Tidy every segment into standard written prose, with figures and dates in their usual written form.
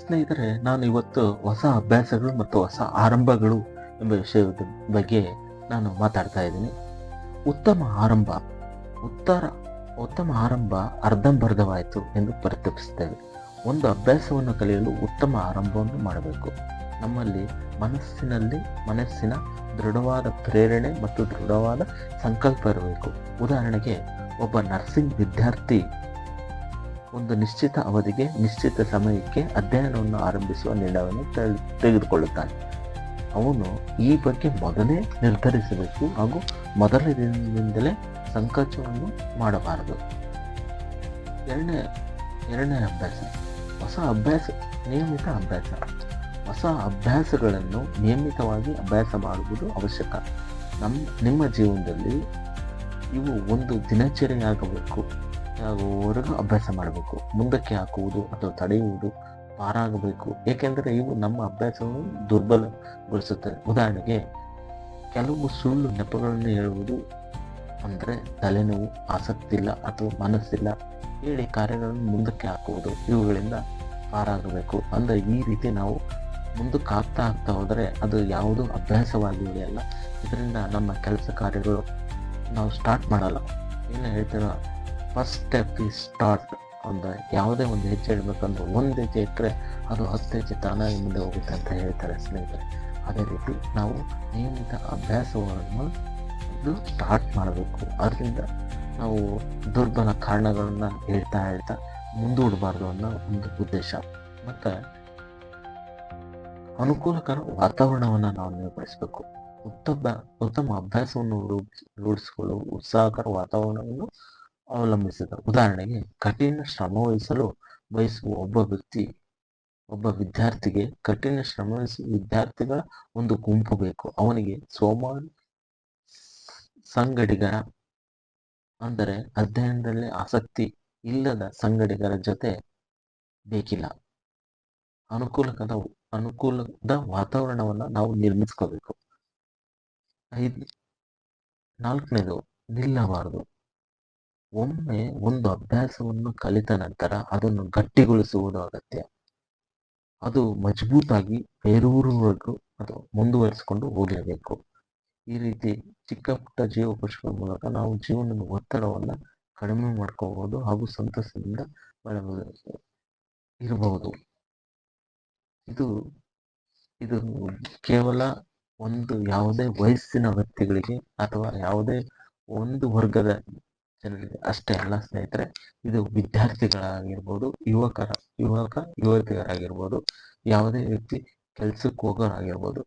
ಸ್ನೇಹಿತರೆ, ನಾನು ಇವತ್ತು ಹೊಸ ಅಭ್ಯಾಸಗಳು ಮತ್ತು ಹೊಸ ಆರಂಭಗಳು ಎಂಬ ವಿಷಯದ ಬಗ್ಗೆ ನಾನು ಮಾತಾಡ್ತಾ ಇದ್ದೀನಿ. ಉತ್ತಮ ಆರಂಭ ಉತ್ತರ ಉತ್ತಮ ಆರಂಭ ಅರ್ಧಂಬರ್ಧವಾಯಿತು ಎಂದು ಪರಿತಪಿಸುತ್ತೇವೆ. ಒಂದು ಅಭ್ಯಾಸವನ್ನು ಕಲಿಯಲು ಉತ್ತಮ ಆರಂಭವನ್ನು ಮಾಡಬೇಕು. ನಮ್ಮಲ್ಲಿ ಮನಸ್ಸಿನ ದೃಢವಾದ ಪ್ರೇರಣೆ ಮತ್ತು ದೃಢವಾದ ಸಂಕಲ್ಪ ಇರಬೇಕು. ಉದಾಹರಣೆಗೆ, ಒಬ್ಬ ನರ್ಸಿಂಗ್ ವಿದ್ಯಾರ್ಥಿ ಒಂದು ನಿಶ್ಚಿತ ಅವಧಿಗೆ ನಿಶ್ಚಿತ ಸಮಯಕ್ಕೆ ಅಧ್ಯಯನವನ್ನು ಆರಂಭಿಸುವ ನಿರ್ಣಯವನ್ನು ತೆಗೆದುಕೊಳ್ಳುತ್ತಾನೆ. ಅವನು ಈ ಬಗ್ಗೆ ಮೊದಲೇ ನಿರ್ಧರಿಸಬೇಕು ಹಾಗೂ ಮೊದಲ ದಿನದಿಂದಲೇ ಸಂಕೋಚವನ್ನು ಮಾಡಬಾರದು. ಎರಡನೇ ಅಭ್ಯಾಸ, ನಿಯಮಿತ ಅಭ್ಯಾಸ. ಹೊಸ ಅಭ್ಯಾಸಗಳನ್ನು ನಿಯಮಿತವಾಗಿ ಅಭ್ಯಾಸ ಮಾಡುವುದು ಅವಶ್ಯಕ. ನಿಮ್ಮ ಜೀವನದಲ್ಲಿ ಇವು ಒಂದು ದಿನಚರಿಯಾಗಬೇಕು. ಆಗುವವರೆಗೂ ಅಭ್ಯಾಸ ಮಾಡಬೇಕು. ಮುಂದಕ್ಕೆ ಹಾಕುವುದು ಅಥವಾ ತಡೆಯುವುದು ಪಾರಾಗಬೇಕು. ಏಕೆಂದರೆ ಇವು ನಮ್ಮ ಅಭ್ಯಾಸವನ್ನು ದುರ್ಬಲಗೊಳಿಸುತ್ತದೆ. ಉದಾಹರಣೆಗೆ, ಕೆಲವು ಸುಳ್ಳು ನೆಪಗಳನ್ನು ಹೇಳುವುದು ಅಂದರೆ ತಲೆನೋವು, ಆಸಕ್ತಿ ಇಲ್ಲ ಅಥವಾ ಮನಸ್ಸಿಲ್ಲ ಹೇಳಿ ಕಾರ್ಯಗಳನ್ನು ಮುಂದಕ್ಕೆ ಹಾಕುವುದು. ಇವುಗಳಿಂದ ಪಾರಾಗಬೇಕು. ಅಂದರೆ ಈ ರೀತಿ ನಾವು ಮುಂದಕ್ಕೆ ಆಗ್ತಾ ಹೋದರೆ ಅದು ಯಾವುದೂ ಅಭ್ಯಾಸವಾಗಿ ಉಳಿಯಲ್ಲ. ಇದರಿಂದ ನಮ್ಮ ಕೆಲಸ ಕಾರ್ಯಗಳು ನಾವು ಸ್ಟಾರ್ಟ್ ಮಾಡಲ್ಲ. ಏನು ಹೇಳ್ತೀರ, ಫಸ್ಟ್ ಸ್ಟೆಪ್ ಈ ಸ್ಟಾರ್ಟ್. ಅಂದರೆ ಯಾವುದೇ ಒಂದು ಹೆಜ್ಜೆ ಇಡಬೇಕಂದ್ರೆ ಒಂದು ಹೆಜ್ಜೆ ಇಟ್ಟರೆ ಅದು 10 ಹೆಜ್ಜೆ ತಾನಾಗಿ ಮುಂದೆ ಹೋಗುತ್ತೆ ಅಂತ ಹೇಳ್ತಾರೆ ಸ್ನೇಹಿತರೆ. ಅದೇ ರೀತಿ ನಾವು ನಿಯಮಿತ ಅಭ್ಯಾಸವನ್ನು ಸ್ಟಾರ್ಟ್ ಮಾಡಬೇಕು. ಅದರಿಂದ ನಾವು ದುರ್ಬಲ ಕಾರಣಗಳನ್ನು ಹೇಳ್ತಾ ಮುಂದೂಡಬಾರ್ದು ಅನ್ನೋ ಒಂದು ಉದ್ದೇಶ. ಮತ್ತು ಅನುಕೂಲಕರ ವಾತಾವರಣವನ್ನು ನಾವು ನಿರ್ವಹಿಸಬೇಕು. ಉತ್ತಮ ಅಭ್ಯಾಸವನ್ನು ರೂಢಿಸಿಕೊಳ್ಳಲು ಉತ್ಸಾಹಕರ ವಾತಾವರಣವನ್ನು ಅವಲಂಬಿಸಿದ. ಉದಾಹರಣೆಗೆ, ಕಠಿಣ ಶ್ರಮ ವಹಿಸಲು ಬಯಸುವ ಒಬ್ಬ ವಿದ್ಯಾರ್ಥಿಗೆ ಕಠಿಣ ಶ್ರಮ ವಹಿಸುವ ವಿದ್ಯಾರ್ಥಿಗಳ ಒಂದು ಗುಂಪು ಬೇಕು. ಅವನಿಗೆ ಸೋಮಾರಿ ಸಂಗಡಿಗರ ಅಂದರೆ ಅಧ್ಯಯನದಲ್ಲಿ ಆಸಕ್ತಿ ಇಲ್ಲದ ಸಂಗಡಿಗರ ಜೊತೆ ಬೇಕಿಲ್ಲ. ಅನುಕೂಲದ ವಾತಾವರಣವನ್ನು ನಾವು ನಿರ್ಮಿಸ್ಕೋಬೇಕು. 4ನೇದು, ನಿಲ್ಲಬಾರದು. ಒಮ್ಮೆ ಒಂದು ಅಭ್ಯಾಸವನ್ನು ಕಲಿತ ನಂತರ ಅದನ್ನು ಗಟ್ಟಿಗೊಳಿಸುವುದು ಅಗತ್ಯ. ಅದು ಮಜಬೂತಾಗಿ ಬೇರೂರುವರೆಗೂ ಅದು ಮುಂದುವರಿಸಿಕೊಂಡು ಹೋಗಲೇಬೇಕು. ಈ ರೀತಿ ಚಿಕ್ಕ ಪುಟ್ಟ ಜೀವಕೋಶಗಳ ಮೂಲಕ ನಾವು ಜೀವನದ ಒತ್ತಡವನ್ನು ಕಡಿಮೆ ಮಾಡ್ಕೋಬಹುದು ಹಾಗೂ ಸಂತಸದಿಂದ ಇರಬಹುದು. ಇದು ಕೇವಲ ಯಾವುದೇ ವಯಸ್ಸಿನ ವ್ಯಕ್ತಿಗಳಿಗೆ ಅಥವಾ ಯಾವುದೇ ಒಂದು ವರ್ಗದ ಜನರಿಗೆ ಅಷ್ಟೇ ಅಲ್ಲ ಸ್ನೇಹಿತರೆ. ಇದು ವಿದ್ಯಾರ್ಥಿಗಳಾಗಿರ್ಬೋದು, ಯುವತಿಯರಾಗಿರ್ಬೋದು, ಯಾವುದೇ ವ್ಯಕ್ತಿ ಕೆಲ್ಸಕ್ಕೆ ಹೋಗೋರಾಗಿರ್ಬೋದು,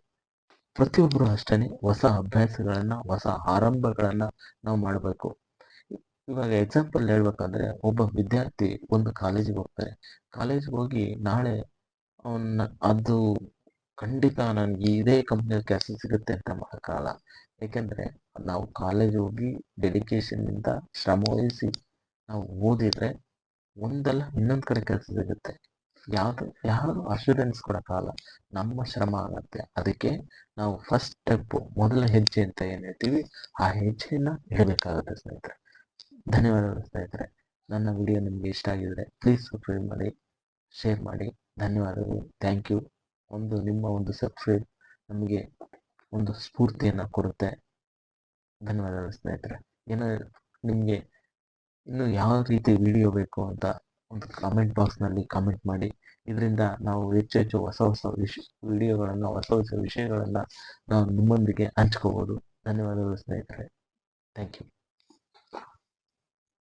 ಪ್ರತಿಯೊಬ್ಬರು ಅಷ್ಟೇ ಹೊಸ ಅಭ್ಯಾಸಗಳನ್ನ, ಹೊಸ ಆರಂಭಗಳನ್ನ ನಾವು ಮಾಡಬೇಕು. ಇವಾಗ ಎಕ್ಸಾಂಪಲ್ ಹೇಳ್ಬೇಕಂದ್ರೆ, ಒಬ್ಬ ವಿದ್ಯಾರ್ಥಿ ಒಂದು ಕಾಲೇಜಿಗೆ ಹೋಗ್ತಾರೆ. ಕಾಲೇಜಿಗೆ ಹೋಗಿ ನಾಳೆ ಅದು ಖಂಡಿತ ನನಗೆ ಇದೇ ಕಂಪ್ನಿಯಲ್ಲಿ ಕೆಲಸ ಸಿಗುತ್ತೆ ಅಂತ ಮಾಡೋಕ್ಕಾಗಲ್ಲ. ಏಕೆಂದರೆ ನಾವು ಕಾಲೇಜ್ ಹೋಗಿ ಡೆಡಿಕೇಶನ್ನಿಂದ ಶ್ರಮ ವಹಿಸಿ ನಾವು ಓದಿದ್ರೆ ಒಂದಲ್ಲ ಇನ್ನೊಂದು ಕಡೆ ಕೆಲಸ ಸಿಗುತ್ತೆ. ಯಾರು ಅಶ್ಯೂರೆನ್ಸ್ ಕೊಡೋಕ್ಕಾಗಲ್ಲ. ನಮ್ಮ ಶ್ರಮ ಆಗತ್ತೆ. ಅದಕ್ಕೆ ನಾವು ಫಸ್ಟ್ ಸ್ಟೆಪ್, ಮೊದಲ ಹೆಜ್ಜೆ ಅಂತ ಏನು ಹೇಳ್ತೀವಿ, ಆ ಹೆಜ್ಜೆಯನ್ನು ಇಡಬೇಕಾಗುತ್ತೆ ಸ್ನೇಹಿತರೆ. ಧನ್ಯವಾದಗಳು ಸ್ನೇಹಿತರೆ. ನನ್ನ ವಿಡಿಯೋ ನಿಮಗೆ ಇಷ್ಟ ಆಗಿದ್ರೆ ಪ್ಲೀಸ್ ಸಬ್ಸ್ಕ್ರೈಬ್ ಮಾಡಿ, ಶೇರ್ ಮಾಡಿ. ಧನ್ಯವಾದಗಳು. Thank you. ನಿಮ್ಮ ಒಂದು ಸಬ್ಸ್ಕ್ರೈಬ್ ನಮಗೆ ಒಂದು ಸ್ಫೂರ್ತಿಯನ್ನು ಕೊಡುತ್ತೆ. ಧನ್ಯವಾದಗಳು ಸ್ನೇಹಿತರೆ. ನಿಮಗೆ ಇನ್ನು ಯಾವ ರೀತಿ ವಿಡಿಯೋ ಬೇಕು ಅಂತ ಒಂದು ಕಾಮೆಂಟ್ ಬಾಕ್ಸ್ನಲ್ಲಿ ಕಾಮೆಂಟ್ ಮಾಡಿ. ಇದರಿಂದ ನಾವು ಹೆಚ್ಚು ಹೊಸ ವಿಡಿಯೋಗಳನ್ನು, ಹೊಸ ವಿಷಯಗಳನ್ನು ನಾವು ನಿಮ್ಮೊಂದಿಗೆ ಹಂಚ್ಕೋಬೋದು. ಧನ್ಯವಾದಗಳು ಸ್ನೇಹಿತರೆ. Thank you.